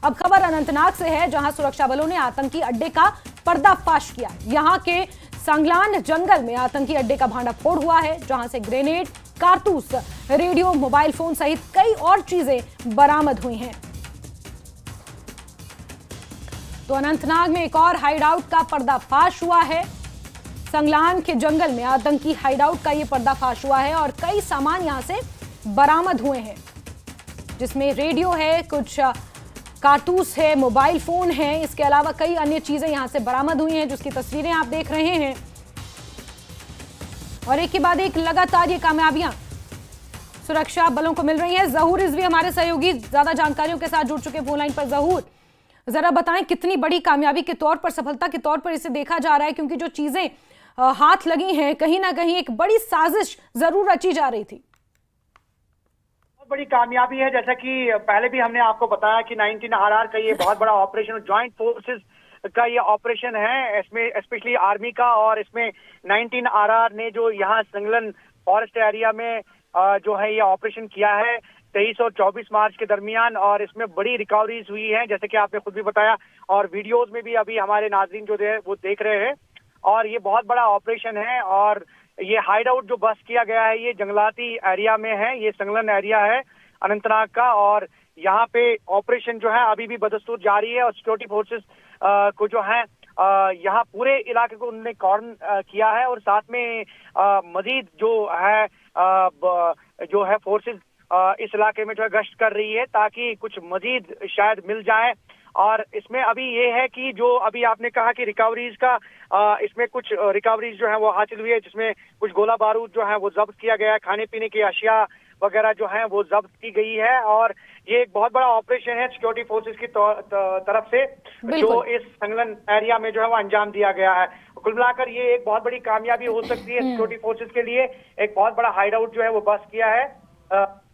अब खबर अनंतनाग से है, जहां सुरक्षा बलों ने आतंकी अड्डे का पर्दाफाश किया। यहां के संगलान जंगल में आतंकी अड्डे का भांडाफोड़ हुआ है, जहां से ग्रेनेड, कारतूस, रेडियो, मोबाइल फोन सहित कई और चीजें बरामद हुई हैं। तो अनंतनाग में एक और हाइडआउट का पर्दाफाश हुआ है। संगलान के जंगल में आतंकी हाइडआउट का यह पर्दाफाश हुआ है और कई सामान यहां से बरामद हुए हैं, जिसमें रेडियो है, कुछ कारतूस है, मोबाइल फोन है, इसके अलावा कई अन्य चीजें यहां से बरामद हुई हैं, जिसकी तस्वीरें आप देख रहे हैं। और एक के बाद एक लगातार ये कामयाबियां सुरक्षा बलों को मिल रही हैं। जहूर रिजवी हमारे सहयोगी ज्यादा जानकारियों के साथ जुड़ चुके फोन लाइन पर। जहूर, जरा बताएं कितनी बड़ी कामयाबी के तौर पर, सफलता के तौर पर इसे देखा जा रहा है, क्योंकि जो चीजें हाथ लगी हैं कहीं ना कहीं एक बड़ी साजिश जरूर रची जा रही थी। बड़ी कामयाबी है, जैसा कि पहले भी हमने आपको बताया कि 19RR का ये बहुत बड़ा ऑपरेशन, जॉइंट फोर्सेस का ये ऑपरेशन है, इसमें स्पेशली आर्मी का, और इसमें 19RR ने जो यहाँ संगलन फॉरेस्ट एरिया में जो है ये ऑपरेशन किया है 23 और 24 मार्च के दरमियान, और इसमें बड़ी रिकवरीज हुई है, जैसे कि आपने खुद भी बताया, और वीडियोज में भी अभी हमारे नाजरीन जो है वो देख रहे हैं। और ये बहुत बड़ा ऑपरेशन है, और ये हाइड आउट जो बस्ट किया गया है ये जंगलाती एरिया में है, ये संगलन एरिया है अनंतनाग का, और यहाँ पे ऑपरेशन जो है अभी भी बदस्तूर जारी है। और सिक्योरिटी फोर्सेस को जो है यहाँ पूरे इलाके को उन्होंने कॉर्डन किया है, और साथ में मजीद जो है फोर्सेस इस इलाके में जो है गश्त कर रही है, ताकि कुछ मजीद शायद मिल जाए। और इसमें अभी ये है कि जो अभी आपने कहा कि रिकवरीज का, इसमें कुछ रिकवरीज जो है वो हासिल हुई है, जिसमें कुछ गोला बारूद जो है वो जब्त किया गया है, खाने पीने की अशिया वगैरह जो है वो जब्त की गई है। और ये एक बहुत बड़ा ऑपरेशन है सिक्योरिटी फोर्सेस की तरफ से, जो इस संगलन एरिया में जो है वो अंजाम दिया गया है। कुल मिलाकर ये एक बहुत बड़ी कामयाबी हो सकती है सिक्योरिटी फोर्सेस के लिए। एक बहुत बड़ा हाइड आउट जो है वो बस्ट किया है।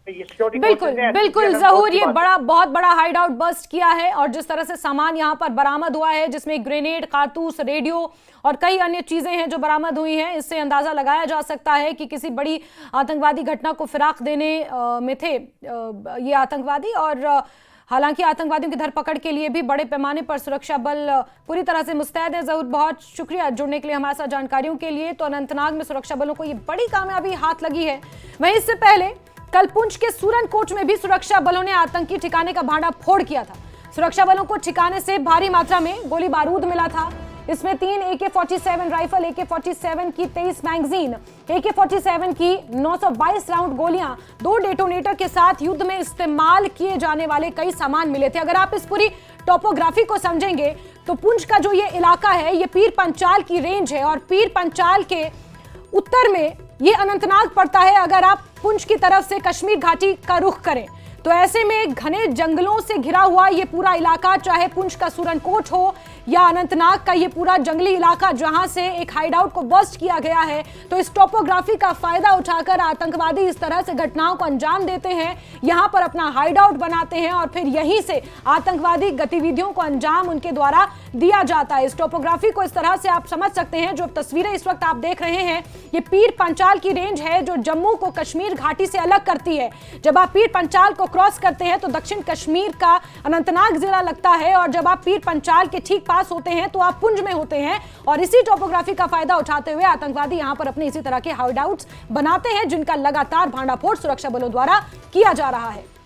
बिल्कुल बिल्कुल जहूर, ये बहुत बड़ा हाइड आउट बस्ट किया है, और जिस तरह से सामान यहां पर बरामद हुआ है, जिसमें ग्रेनेड, कारतूस, रेडियो और कई अन्य चीजें हैं जो बरामद हुई हैं, इससे अंदाजा लगाया जा सकता है कि किसी बड़ी आतंकवादी घटना को फिराक देने में थे ये आतंकवादी। और हालांकि आतंकवादियों की धरपकड़ के लिए भी बड़े पैमाने पर सुरक्षा बल पूरी तरह से मुस्तैद है। जहूर, बहुत शुक्रिया जुड़ने के लिए हमारे साथ जानकारियों के लिए। तो अनंतनाग में सुरक्षा बलों को ये बड़ी कामयाबी हाथ लगी है। वहीं इससे पहले कल पुंछ के सूरनकोट में भी सुरक्षा बलों ने आतंकी ठिकाने का भांडाफोड़ किया था। सुरक्षा बलों को ठिकाने से भारी मात्रा में गोली बारूद मिला था। इसमें 3 AK-47 राइफल, AK-47 की 23 मैगजीन, AK-47 की 922 राउंड गोलियां, 2 डेटोनेटर के साथ युद्ध में इस्तेमाल किए जाने वाले कई सामान मिले थे। अगर आप इस पूरी टोपोग्राफी को समझेंगे तो पुंछ का जो ये इलाका है ये पीर पंचाल की रेंज है, और पीर पंचाल के उत्तर में ये अनंतनाग पड़ता है। अगर आप पुंछ की तरफ से कश्मीर घाटी का रुख करें तो ऐसे में घने जंगलों से घिरा हुआ ये पूरा इलाका, चाहे पुंछ का सूरनकोट हो या अनंतनाग का ये पूरा जंगली इलाका जहां से एक हाइड आउट को बस्ट किया गया है, तो इस टोपोग्राफी का फायदा उठाकर आतंकवादी इस तरह से घटनाओं को अंजाम देते हैं, यहां पर अपना हाइड आउट बनाते हैं और फिर यहीं से आतंकवादी गतिविधियों को अंजाम उनके द्वारा दिया जाता है। इस टोपोग्राफी को इस तरह से आप समझ सकते हैं। जो तस्वीरें इस वक्त आप देख रहे हैं ये पीर पंचाल की रेंज है, जो जम्मू को कश्मीर घाटी से अलग करती है। जब आप पीर पंचाल को क्रॉस करते हैं तो दक्षिण कश्मीर का अनंतनाग जिला लगता है, और जब आप पीर पंचाल के ठीक पास होते हैं तो आप पुंछ में होते हैं। और इसी टोपोग्राफी का फायदा उठाते हुए आतंकवादी यहां पर अपने इसी तरह के हाइड आउट्स बनाते हैं, जिनका लगातार भांडाफोड़ सुरक्षा बलों द्वारा किया जा रहा है।